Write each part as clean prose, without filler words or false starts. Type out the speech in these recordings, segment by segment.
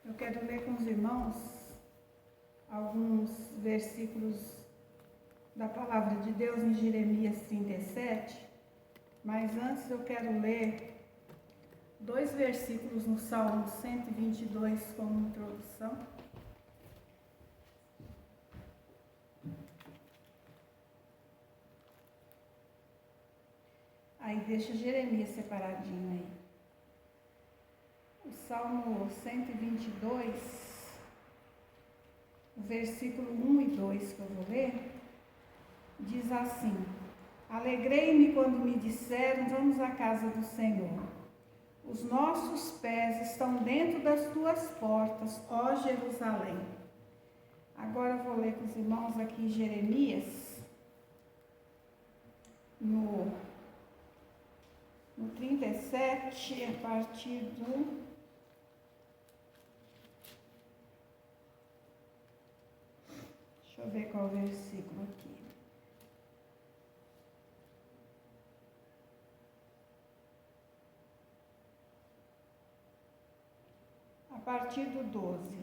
Eu quero ler com os irmãos alguns versículos da palavra de Deus em Jeremias 37, mas antes eu quero ler 2 versículos no Salmo 122 como introdução. Aí deixa Jeremias separadinho aí. O Salmo 122, o versículo 1 e 2 que eu vou ler, diz assim: Alegrei-me quando me disseram, vamos à casa do Senhor. Os nossos pés estão dentro das tuas portas, ó Jerusalém. Agora eu vou ler com os irmãos aqui Jeremias, no 37, a partir do... Deixa eu ver qual é o versículo aqui. A partir do 12,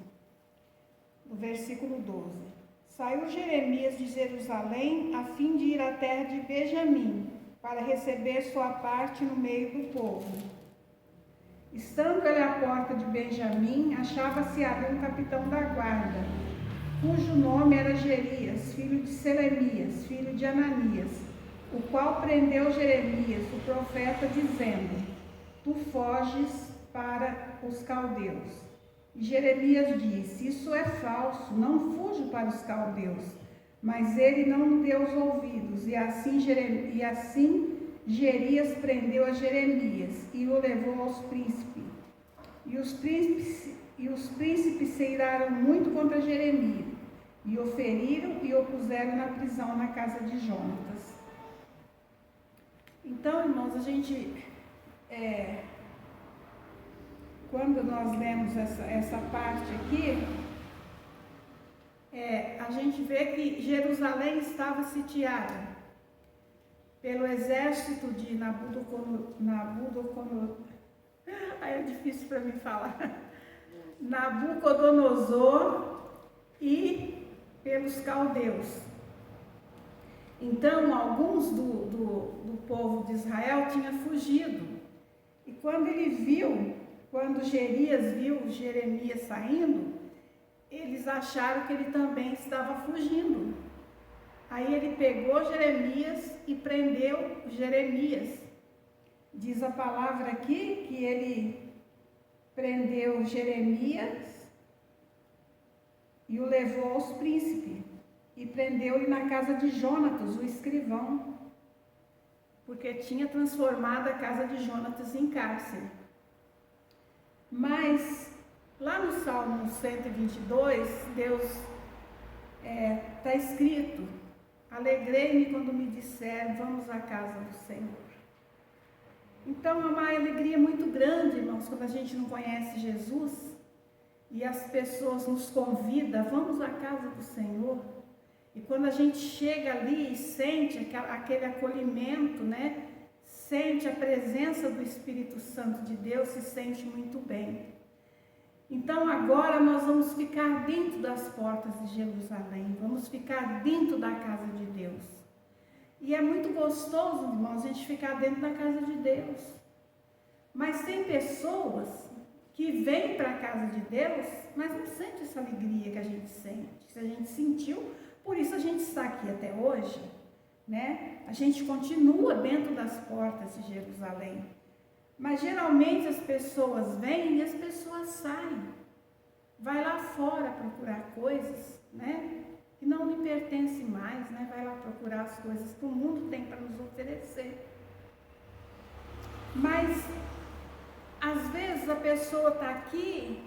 do versículo 12. Saiu Jeremias de Jerusalém a fim de ir à terra de Benjamim, para receber sua parte no meio do povo. Estando ele à porta de Benjamim, achava-se ali um capitão da guarda, cujo nome era Jerias, filho de Selemias, filho de Ananias, o qual prendeu Jeremias, o profeta, dizendo: Tu foges para os caldeus. E Jeremias disse: Isso é falso, não fujo para os caldeus. Mas ele não deu os ouvidos, e assim Jerias prendeu a Jeremias e o levou aos príncipes. E os príncipes se iraram muito contra Jeremias, e o feriram e o puseram na prisão na casa de Jonatas. Então, irmãos, a gente, quando nós lemos essa parte aqui, a gente vê que Jerusalém estava sitiada pelo exército de é difícil para mim falar, Nabucodonosor e pelos caldeus. Então, alguns do povo de Israel tinham fugido. E quando Jerias viu Jeremias saindo, eles acharam que ele também estava fugindo. Aí ele pegou Jeremias e prendeu Jeremias. Diz a palavra aqui que ele prendeu Jeremias e o levou aos príncipes. E prendeu-lhe na casa de Jonatas, o escrivão, porque tinha transformado a casa de Jonatas em cárcere. Mas lá no Salmo 122, Deus está escrito: Alegrei-me quando me disseram, vamos à casa do Senhor. Então é uma alegria muito grande, irmãos, quando a gente não conhece Jesus e as pessoas nos convidam, vamos à casa do Senhor. E quando a gente chega ali e sente aquele acolhimento, né? Sente a presença do Espírito Santo de Deus, se sente muito bem. Então agora nós vamos ficar dentro das portas de Jerusalém, vamos ficar dentro da casa de Deus. E é muito gostoso, irmãos, a gente ficar dentro da casa de Deus. Mas tem pessoas que vêm para a casa de Deus, mas não sentem essa alegria que a gente sente. Se a gente sentiu, por isso a gente está aqui até hoje, né? A gente continua dentro das portas de Jerusalém. Mas geralmente as pessoas vêm e as pessoas saem. Vai lá fora procurar coisas, né? Que não lhe pertencem mais, né? Vai lá procurar as coisas que o mundo tem para nos oferecer. Mas, às vezes a pessoa está aqui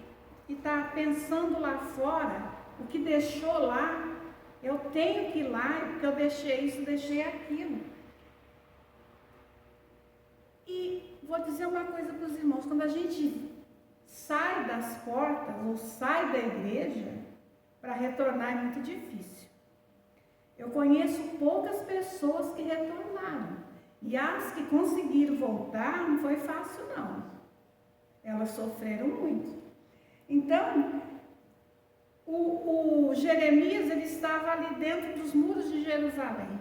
e está pensando lá fora, o que deixou lá, eu tenho que ir lá, porque eu deixei isso, deixei aquilo. E vou dizer uma coisa para os irmãos, quando a gente sai das portas ou sai da igreja, para retornar é muito difícil. Eu conheço poucas pessoas que retornaram, e as que conseguiram voltar não foi fácil não. Elas sofreram muito. Então, o Jeremias, ele estava ali dentro dos muros de Jerusalém.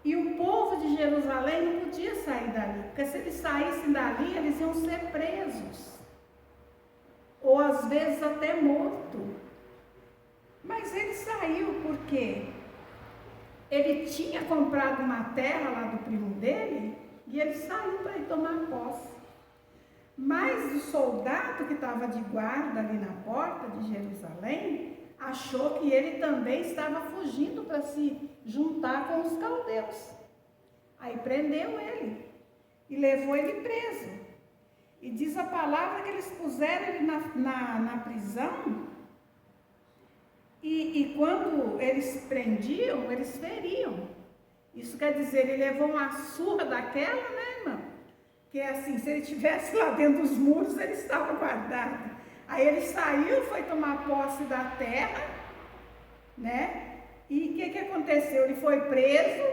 E o povo de Jerusalém não podia sair dali, porque se eles saíssem dali, eles iam ser presos, ou às vezes até morto. Mas ele saiu porque ele tinha comprado uma terra lá do primo dele, e ele saiu para ir tomar posse. Mas o soldado que estava de guarda ali na porta de Jerusalém achou que ele também estava fugindo para se juntar com os caldeus. Aí prendeu ele e levou ele preso. E diz a palavra que eles puseram ele na prisão, e quando eles prendiam, eles feriam. Isso quer dizer, ele levou uma surra daquela, né, irmão? Que é assim, se ele estivesse lá dentro dos muros, ele estava guardado. Aí ele saiu, foi tomar posse da terra, né? E o que aconteceu? Ele foi preso,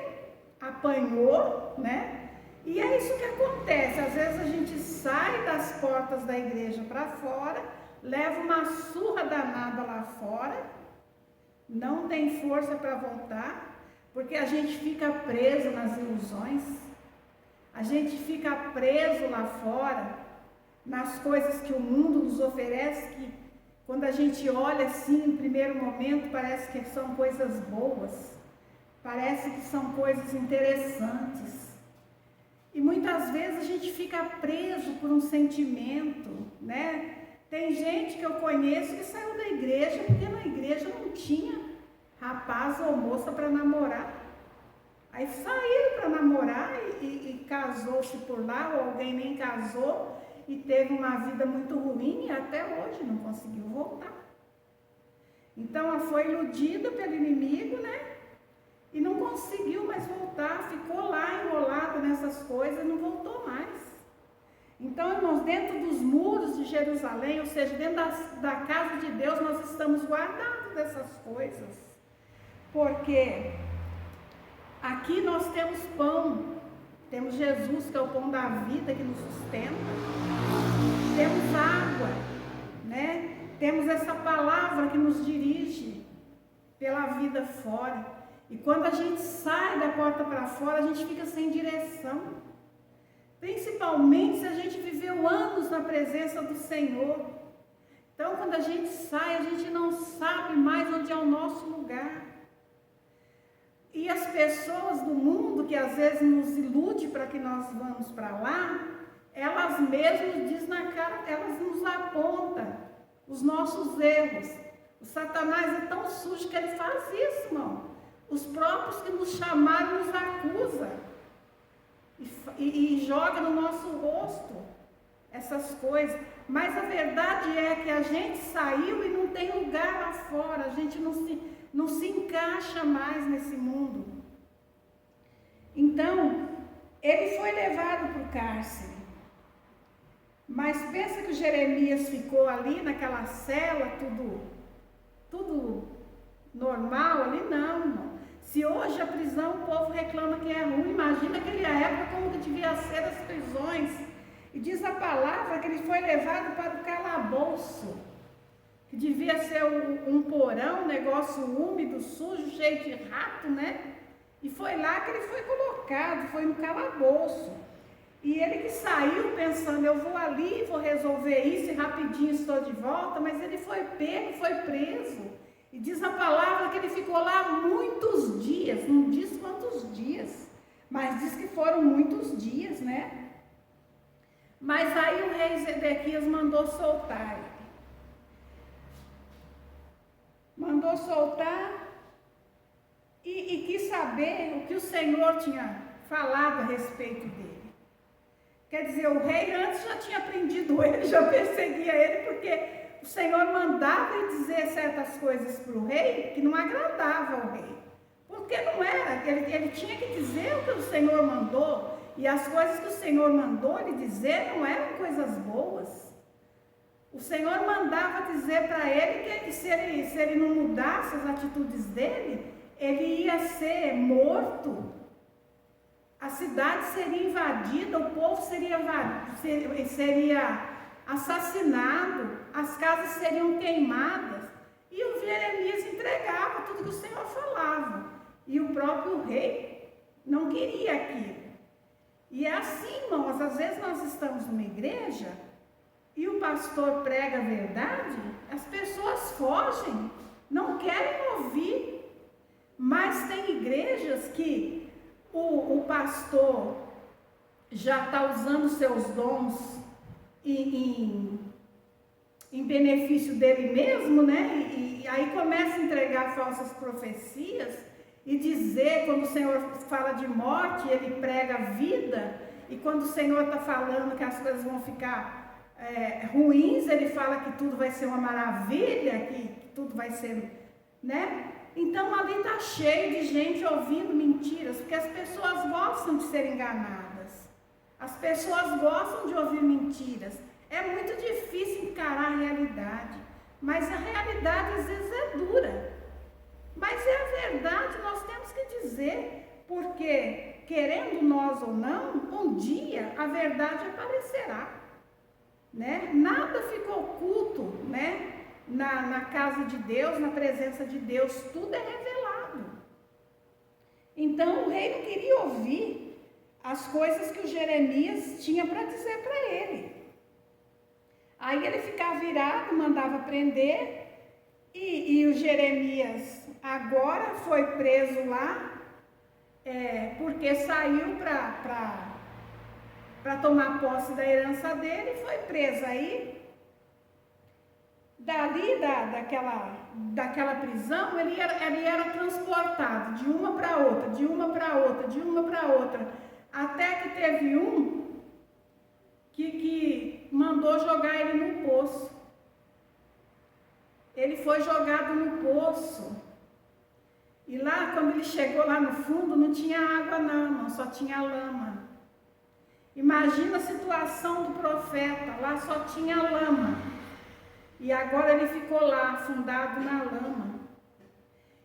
apanhou, né? E é isso que acontece. Às vezes a gente sai das portas da igreja para fora, leva uma surra danada lá fora, não tem força para voltar, porque a gente fica preso nas ilusões, a gente fica preso lá fora, nas coisas que o mundo nos oferece, que quando a gente olha assim, em primeiro momento, parece que são coisas boas, parece que são coisas interessantes. E muitas vezes a gente fica preso por um sentimento, né? Tem gente que eu conheço que saiu da igreja porque na igreja não tinha rapaz ou moça para namorar. Aí saíram para namorar e casou-se por lá, ou alguém nem casou e teve uma vida muito ruim e até hoje não conseguiu voltar. Então ela foi iludida pelo inimigo, né? E não conseguiu mais voltar, ficou lá enrolada nessas coisas e não voltou mais. Então, irmãos, dentro dos muros de Jerusalém, ou seja, dentro da casa de Deus, nós estamos guardados dessas coisas. Porque aqui nós temos pão, temos Jesus, que é o pão da vida, que nos sustenta, temos água, né? Temos essa palavra que nos dirige pela vida fora. E quando a gente sai da porta para fora, a gente fica sem direção. Principalmente se a gente viveu anos na presença do Senhor. Então, quando a gente sai, a gente não sabe mais onde é o nosso lugar. E as pessoas do mundo, que às vezes nos iludem para que nós vamos para lá, elas mesmas dizem na cara, elas nos apontam os nossos erros. O Satanás é tão sujo que ele faz isso, irmão. Os próprios que nos chamaram nos acusam e joga no nosso rosto essas coisas. Mas a verdade é que a gente saiu e não tem lugar lá fora, a gente não se encaixa mais nesse mundo. Então, ele foi levado para o cárcere. Mas pensa que o Jeremias ficou ali naquela cela, tudo normal ali? Não. Se hoje a prisão o povo reclama que é ruim, imagina aquela época como que devia ser as prisões. E diz a palavra que ele foi levado para o calabouço, que devia ser um porão, um negócio úmido, sujo, cheio de rato, né? E foi lá que ele foi colocado, foi no calabouço. E ele que saiu pensando, eu vou ali, vou resolver isso e rapidinho estou de volta, mas ele foi pego, foi preso. E diz a palavra que ele ficou lá muitos dias, não diz quantos dias, mas diz que foram muitos dias, né? Mas aí o rei Zedequias mandou soltar ele. Mandou soltar e quis saber o que o Senhor tinha falado a respeito dele. Quer dizer, o rei antes já tinha prendido ele, já perseguia ele, porque o Senhor mandava ele dizer certas coisas para o rei que não agradavam ao rei. Porque não era, ele tinha que dizer o que o Senhor mandou. E as coisas que o Senhor mandou ele dizer não eram coisas boas. O Senhor mandava dizer para ele que se ele não mudasse as atitudes dele, ele ia ser morto. A cidade seria invadida, o povo seria assassinado, as casas seriam queimadas, e o Jeremias entregava tudo que o Senhor falava, e o próprio rei não queria aquilo. E é assim, irmãos, às vezes nós estamos numa igreja e o pastor prega a verdade, as pessoas fogem, não querem ouvir. Mas tem igrejas que o pastor já está usando seus dons em benefício dele mesmo, né? E aí começa a entregar falsas profecias e dizer, quando o Senhor fala de morte, ele prega vida, e quando o Senhor está falando que as coisas vão ficar ruins, ele fala que tudo vai ser uma maravilha, que tudo vai ser, né? Então ali está cheio de gente ouvindo mentiras, porque as pessoas gostam de ser enganadas, as pessoas gostam de ouvir mentiras. É muito difícil encarar a realidade, mas a realidade às vezes é dura. Mas é a verdade, nós temos que dizer, porque querendo nós ou não, um dia a verdade aparecerá, né? Nada fica oculto, né? Na casa de Deus, na presença de Deus, tudo é revelado. Então o rei não queria ouvir as coisas que o Jeremias tinha para dizer para ele. Aí ele ficava virado, mandava prender, e o Jeremias agora foi preso lá, porque saiu para tomar posse da herança dele, foi preso aí. Dali, daquela prisão, ele era transportado de uma para outra, de uma para outra, de uma para outra, até que teve um que mandou jogar ele no poço. Ele foi jogado no poço, e lá, quando ele chegou lá no fundo, não tinha água não, só tinha lama. Imagina a situação do profeta, lá só tinha lama. E agora ele ficou lá, afundado na lama.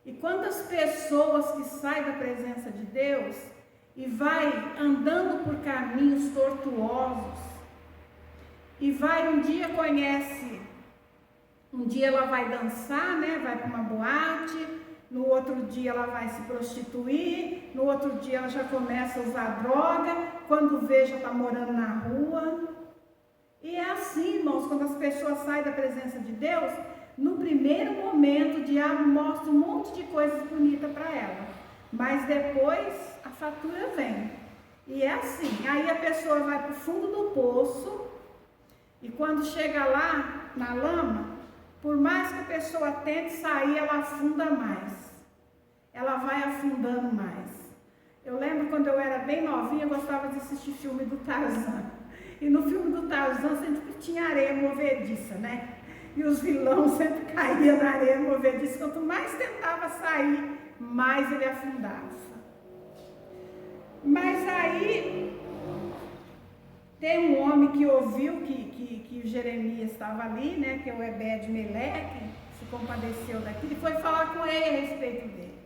E quantas pessoas que saem da presença de Deus e vai andando por caminhos tortuosos, e vai, um dia conhece, um dia ela vai dançar, né? Vai para uma boate, no outro dia ela vai se prostituir, no outro dia ela já começa a usar droga, quando vê já está morando na rua. E é assim, irmãos, quando as pessoas saem da presença de Deus, no primeiro momento o diabo mostra um monte de coisas bonitas para ela, mas depois a fatura vem. E é assim, aí a pessoa vai para o fundo do poço, e quando chega lá na lama, por mais que a pessoa tente sair, ela afunda mais, ela vai afundando mais. Eu lembro quando eu era bem novinha, eu gostava de assistir filme do Tarzan. E no filme do Tarzan sempre tinha areia movediça, né? E os vilões sempre caíam na areia movediça. Quanto mais tentava sair, mais ele afundava. Mas aí tem um homem que ouviu que o Jeremias estava ali, né? Que é o Ebed-Meleque, se compadeceu daquilo e foi falar com ele a respeito dele.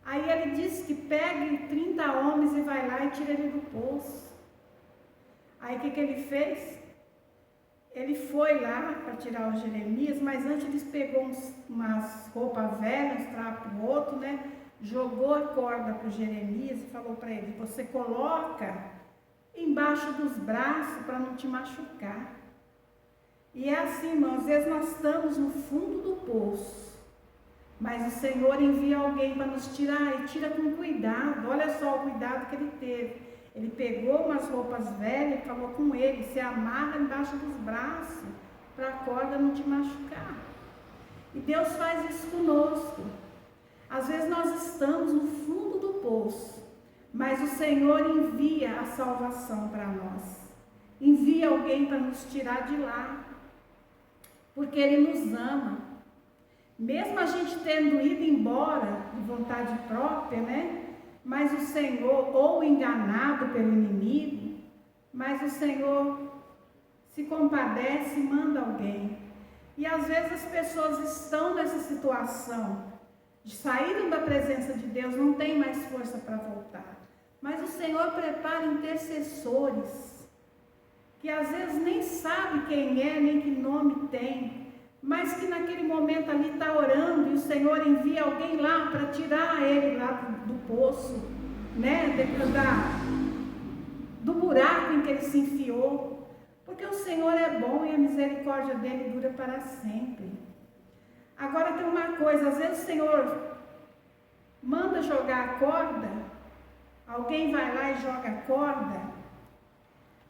Aí ele disse que pegue 30 homens e vai lá e tira ele do poço. Aí o que ele fez? Ele foi lá para tirar o Jeremias, mas antes ele pegou umas roupas velhas, um trapo outro, né? Jogou a corda para o Jeremias e falou para ele: você coloca embaixo dos braços para não te machucar. E é assim, irmão, às vezes nós estamos no fundo do poço, mas o Senhor envia alguém para nos tirar, e tira com cuidado. Olha só o cuidado que ele teve. Ele pegou umas roupas velhas e falou com ele: se amarra embaixo dos braços, para a corda não te machucar. E Deus faz isso conosco. Às vezes nós estamos no fundo do poço, mas o Senhor envia a salvação para nós. Envia alguém para nos tirar de lá, porque Ele nos ama. Mesmo a gente tendo ido embora de vontade própria, né? Mas o Senhor, ou enganado pelo inimigo, mas o Senhor se compadece e manda alguém. E às vezes as pessoas estão nessa situação, saíram da presença de Deus, não tem mais força para voltar. Mas o Senhor prepara intercessores que às vezes nem sabe quem é, nem que nome tem, mas que naquele momento ali está orando e o Senhor envia alguém lá para tirar ele lá do poço, né? Do buraco em que ele se enfiou, porque o Senhor é bom e a misericórdia dele dura para sempre. Agora tem uma coisa, às vezes o Senhor manda jogar a corda, alguém vai lá e joga a corda.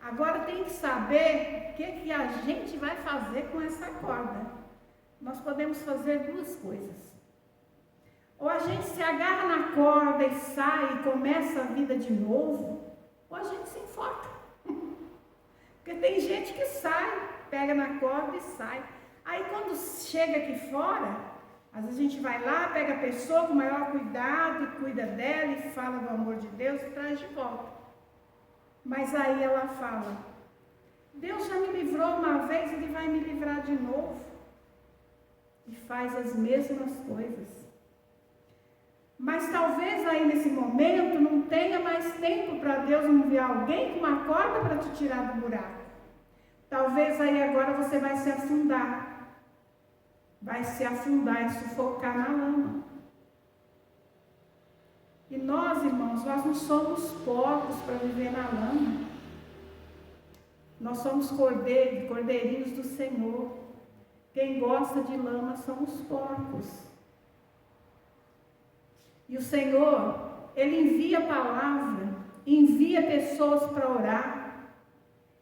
Agora tem que saber o que a gente vai fazer com essa corda. Nós podemos fazer duas coisas. Ou a gente se agarra na corda e sai e começa a vida de novo, ou a gente se enfoca. Porque tem gente que sai, pega na corda e sai. Aí quando chega aqui fora, às vezes a gente vai lá, pega a pessoa com o maior cuidado e cuida dela e fala do amor de Deus e traz de volta. Mas aí ela fala, Deus já me livrou uma vez, Ele vai me livrar de novo. E faz as mesmas coisas. Mas talvez aí nesse momento não tenha mais tempo para Deus enviar alguém com uma corda para te tirar do buraco. Talvez aí agora você vai se afundar. Vai se afundar e sufocar na lama. E nós, irmãos, nós não somos porcos para viver na lama. Nós somos cordeirinhos do Senhor. Quem gosta de lama são os porcos. E o Senhor, Ele envia a palavra, envia pessoas para orar.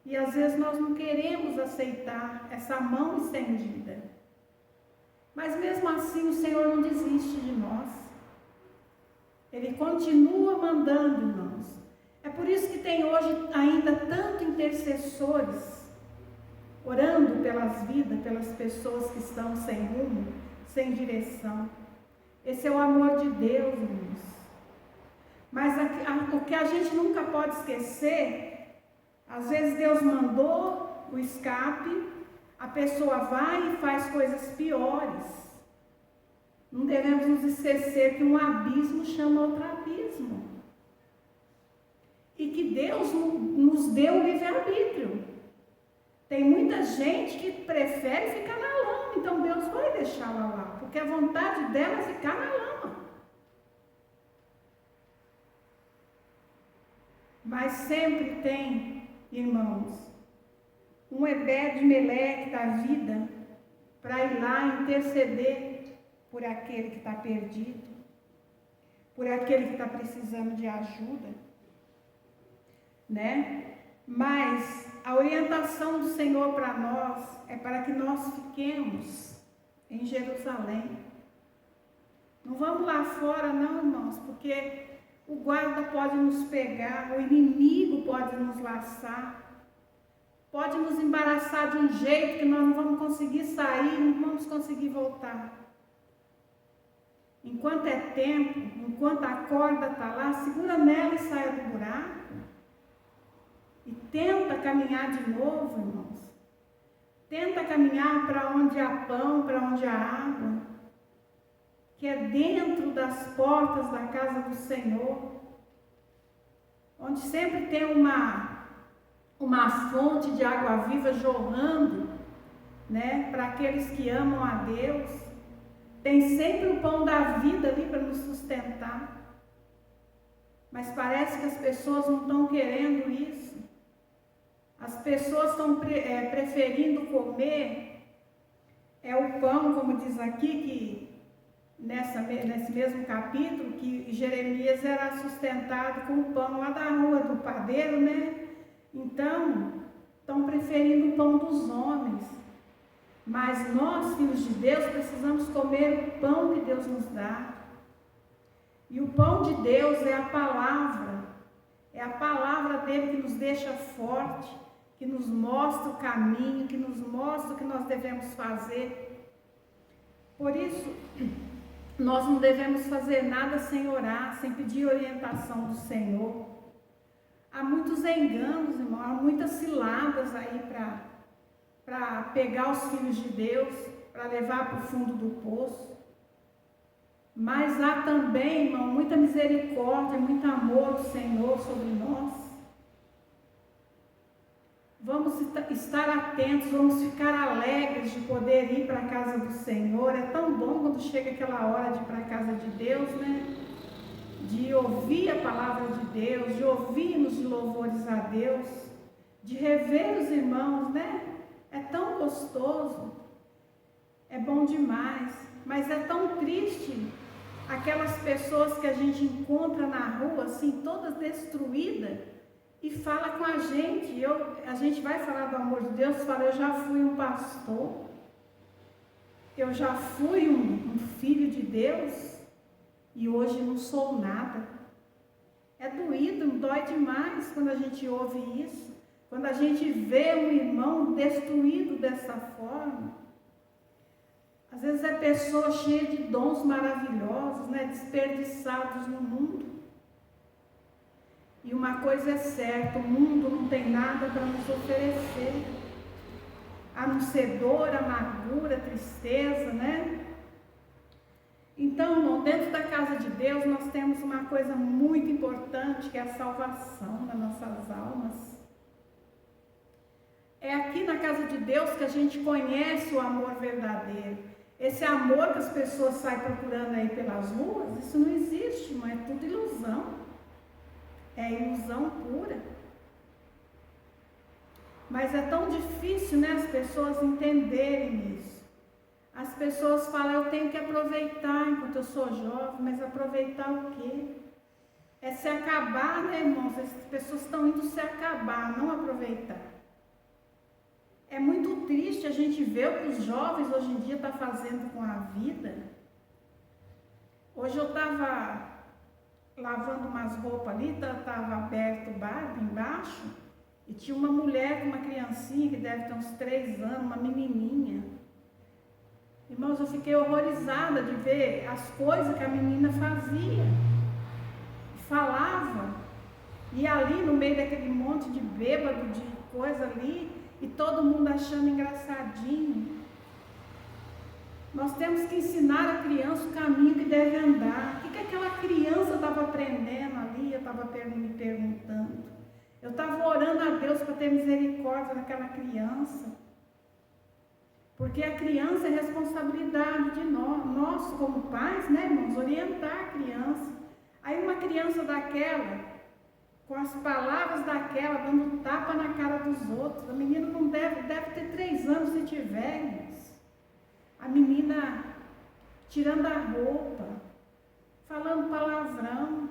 E às vezes nós não queremos aceitar essa mão estendida. Mas mesmo assim o Senhor não desiste de nós. Ele continua mandando, irmãos. É por isso que tem hoje ainda tanto intercessores orando pelas vidas, pelas pessoas que estão sem rumo, sem direção. Esse é o amor de Deus, irmãos. Mas o que a gente nunca pode esquecer, às vezes Deus mandou o escape, a pessoa vai e faz coisas piores. Não devemos nos esquecer que um abismo chama outro abismo. E que Deus nos deu o livre-arbítrio. Tem muita gente que prefere ficar na lama, então Deus vai deixá-la lá, porque a vontade dela é ficar na lama. Mas sempre tem, irmãos, um Ebed-Meleque da vida para ir lá interceder por aquele que está perdido, por aquele que está precisando de ajuda, né? Mas a orientação do Senhor para nós é para que nós fiquemos em Jerusalém. Não vamos lá fora não, irmãos, porque o guarda pode nos pegar, o inimigo pode nos laçar, pode nos embaraçar de um jeito que nós não vamos conseguir sair, não vamos conseguir voltar. Enquanto é tempo, enquanto a corda está lá, segura nela e saia do buraco. E tenta caminhar de novo, irmãos. Tenta caminhar para onde há pão, para onde há água. Que é dentro das portas da casa do Senhor. Onde sempre tem uma fonte de água viva jorrando, né, para aqueles que amam a Deus. Tem sempre o pão da vida ali para nos sustentar. Mas parece que as pessoas não estão querendo isso. As pessoas estão preferindo comer o pão, como diz aqui, que nesse mesmo capítulo, que Jeremias era sustentado com o pão lá da rua do padeiro, né? Então, estão preferindo o pão dos homens. Mas nós, filhos de Deus, precisamos comer o pão que Deus nos dá. E o pão de Deus é a palavra dele que nos deixa forte, que nos mostra o caminho, que nos mostra o que nós devemos fazer. Por isso, nós não devemos fazer nada sem orar, sem pedir orientação do Senhor. Há muitos enganos, irmão, há muitas ciladas aí para pegar os filhos de Deus, para levar para o fundo do poço. Mas há também, irmão, muita misericórdia, muito amor do Senhor sobre nós. Vamos estar atentos, vamos ficar alegres de poder ir para a casa do Senhor. É tão bom quando chega aquela hora de ir para a casa de Deus, né? De ouvir a palavra de Deus, de ouvir hinos de louvores a Deus, de rever os irmãos, né? É tão gostoso, é bom demais, mas é tão triste aquelas pessoas que a gente encontra na rua, assim, todas destruídas, e fala com a gente. A gente vai falar do amor de Deus, fala: eu já fui um pastor, eu já fui um filho de Deus, e hoje não sou nada. É doído, dói demais quando a gente ouve isso, quando a gente vê um irmão destruído dessa forma. Às vezes é pessoa cheia de dons maravilhosos, né, desperdiçados no mundo. E uma coisa é certa: o mundo não tem nada para nos oferecer, a não ser dor, amargura, tristeza, né? Então, irmão, dentro da casa de Deus nós temos uma coisa muito importante, que é a salvação das nossas almas. É aqui na casa de Deus que a gente conhece o amor verdadeiro. Esse amor que as pessoas saem procurando aí pelas ruas, isso não existe, mas é tudo ilusão. É ilusão pura. Mas é tão difícil, né, as pessoas entenderem isso. As pessoas falam: eu tenho que aproveitar enquanto eu sou jovem. Mas aproveitar o quê? É se acabar, né, irmãos? As pessoas estão indo se acabar, não aproveitar. É muito triste a gente ver o que os jovens hoje em dia estão fazendo com a vida. Hoje eu estava lavando umas roupas ali, estava aberto o barco embaixo, e tinha uma mulher com uma criancinha que deve ter uns 3 anos, uma menininha. Irmãos, eu fiquei horrorizada de ver as coisas que a menina fazia, falava, e ali no meio daquele monte de bêbado, de coisa ali, e todo mundo achando engraçadinho. Nós temos que ensinar a criança o caminho que deve andar. O que aquela criança estava aprendendo ali? Eu estava me perguntando. Eu estava orando a Deus para ter misericórdia daquela criança. Porque a criança é responsabilidade de nós como pais, né, irmãos? Orientar a criança. Aí uma criança daquela, com as palavras daquela, dando tapa na cara dos outros. A menina não deve ter 3 anos se tiver, irmãos. A menina tirando a roupa, falando palavrão,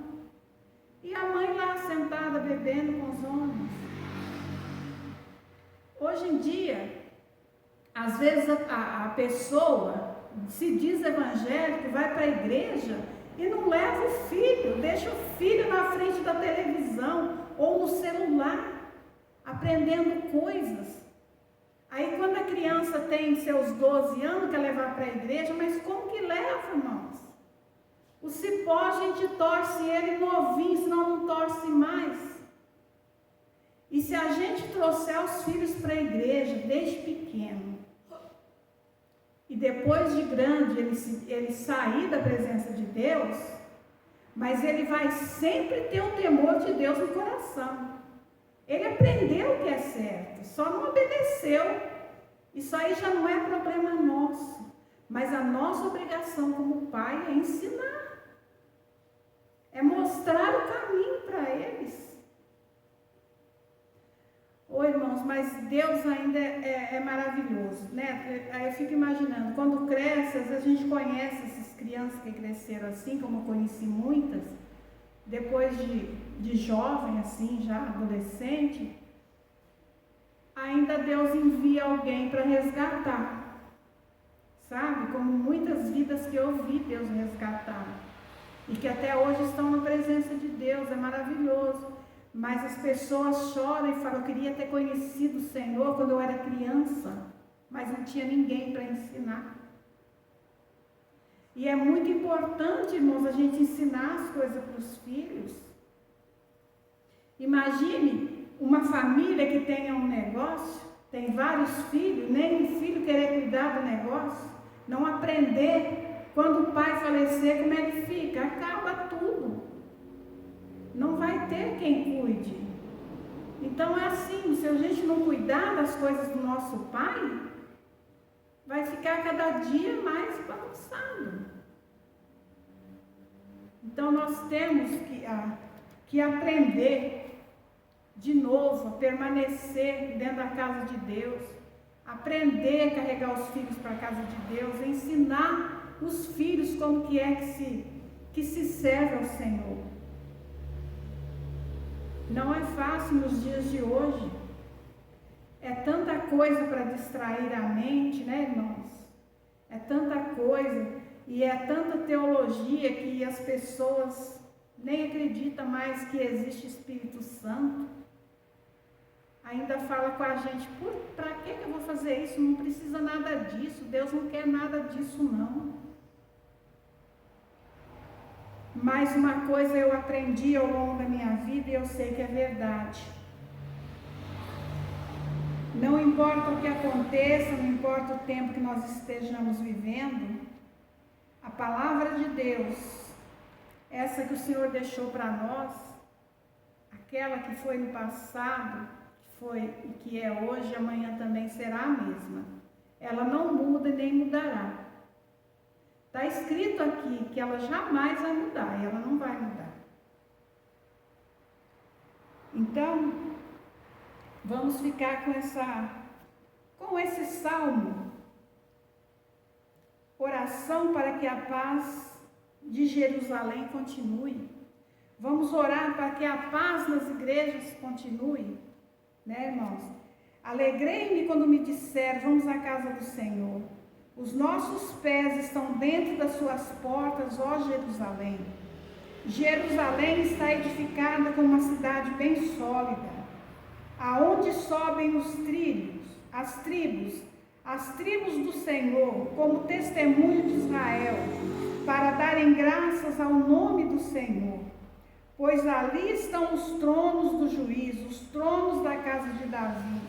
e a mãe lá sentada bebendo com os homens. Hoje em dia, às vezes a pessoa se diz evangélico, vai para a igreja e não leva o filho, deixa o filho na frente da televisão ou no celular, aprendendo coisas. Aí quando a criança tem seus 12 anos, quer levar para a igreja, mas como que leva, irmãos? O cipó a gente torce ele novinho, senão não torce mais. E se a gente trouxer os filhos para a igreja desde pequeno, e depois de grande ele sair da presença de Deus, mas ele vai sempre ter o temor de Deus no coração. Ele aprendeu o que é certo, só não obedeceu. Isso aí já não é problema nosso, mas a nossa obrigação como pai é ensinar, é mostrar o caminho para eles. Ô irmãos, mas Deus ainda é maravilhoso, né? Aí eu fico imaginando, quando cresce, às vezes a gente conhece essas crianças que cresceram assim, como eu conheci muitas, depois de jovem, assim, já adolescente, ainda Deus envia alguém para resgatar, sabe? Como muitas vidas que eu vi Deus resgatar, e que até hoje estão na presença de Deus, é maravilhoso. Mas as pessoas choram e falam: eu queria ter conhecido o Senhor quando eu era criança, mas não tinha ninguém para ensinar. E é muito importante, irmãos, a gente ensinar as coisas para os filhos. Imagine uma família que tenha um negócio, tem vários filhos, nem um filho querer cuidar do negócio, não aprender. Quando o pai falecer, como é que fica? Acaba tudo. Não vai ter quem cuide. Então é assim, se a gente não cuidar das coisas do nosso Pai, vai ficar cada dia mais bagunçado. Então nós temos que aprender de novo a permanecer dentro da casa de Deus, aprender a carregar os filhos para a casa de Deus, ensinar os filhos como que é que se serve ao Senhor. Não é fácil nos dias de hoje. É tanta coisa para distrair a mente, né, irmãos? É tanta coisa e é tanta teologia que as pessoas nem acreditam mais que existe Espírito Santo. Ainda fala com a gente, para que eu vou fazer isso? Não precisa nada disso, Deus não quer nada disso não. Mas uma coisa eu aprendi ao longo da minha vida e eu sei que é verdade. Não importa o que aconteça, não importa o tempo que nós estejamos vivendo, a palavra de Deus, essa que o Senhor deixou para nós, aquela que foi no passado, que foi e que é hoje, amanhã também será a mesma. Ela não muda e nem mudará. Está escrito aqui que ela jamais vai mudar, e ela não vai mudar. Então, vamos ficar com esse salmo. Oração para que a paz de Jerusalém continue. Vamos orar para que a paz nas igrejas continue, né, irmãos? Alegrei-me quando me disseram, vamos à casa do Senhor. Os nossos pés estão dentro das suas portas, ó Jerusalém. Jerusalém está edificada como uma cidade bem sólida, aonde sobem os trilhos, as tribos do Senhor, como testemunho de Israel, para darem graças ao nome do Senhor. Pois ali estão os tronos do juízo, os tronos da casa de Davi.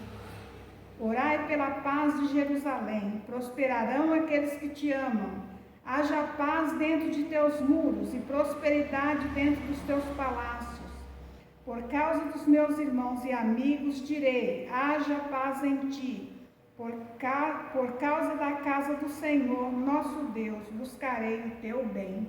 Orai pela paz de Jerusalém, prosperarão aqueles que te amam. Haja paz dentro de teus muros e prosperidade dentro dos teus palácios. Por causa dos meus irmãos e amigos direi, haja paz em ti. Por causa da casa do Senhor, nosso Deus, buscarei o teu bem.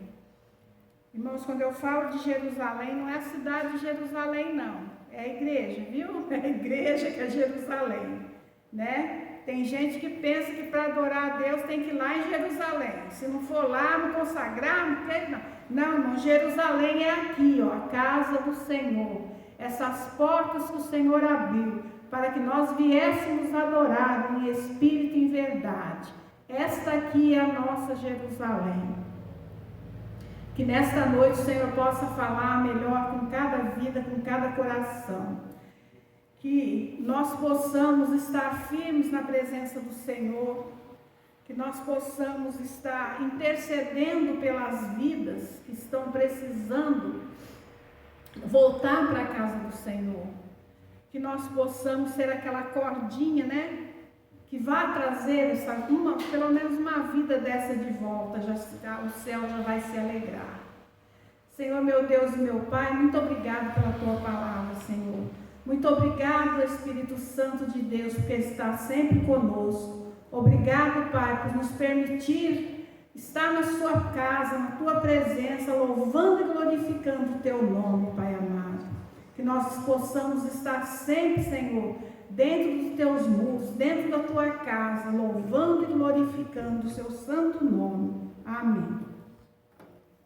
Irmãos, quando eu falo de Jerusalém, não é a cidade de Jerusalém, não. É a igreja, viu? É a igreja que é Jerusalém. Né? Tem gente que pensa que para adorar a Deus tem que ir lá em Jerusalém. Se não for lá, não consagrar, não quer, não. Não, irmão, Jerusalém é aqui, ó, a casa do Senhor. Essas portas que o Senhor abriu para que nós viéssemos adorar em espírito e em verdade. Esta aqui é a nossa Jerusalém. Que nesta noite o Senhor possa falar melhor com cada vida, com cada coração. Que nós possamos estar firmes na presença do Senhor, que nós possamos estar intercedendo pelas vidas que estão precisando voltar para a casa do Senhor, que nós possamos ser aquela cordinha, né, que vai trazer pelo menos uma vida dessa de volta, o céu já vai se alegrar. Senhor, meu Deus e meu Pai, muito obrigado pela Tua palavra, Senhor. Muito obrigado, Espírito Santo de Deus, porque está sempre conosco. Obrigado, Pai, por nos permitir estar na Sua casa, na Tua presença, louvando e glorificando o Teu nome, Pai amado. Que nós possamos estar sempre, Senhor, dentro dos Teus muros, dentro da Tua casa, louvando e glorificando o Seu santo nome.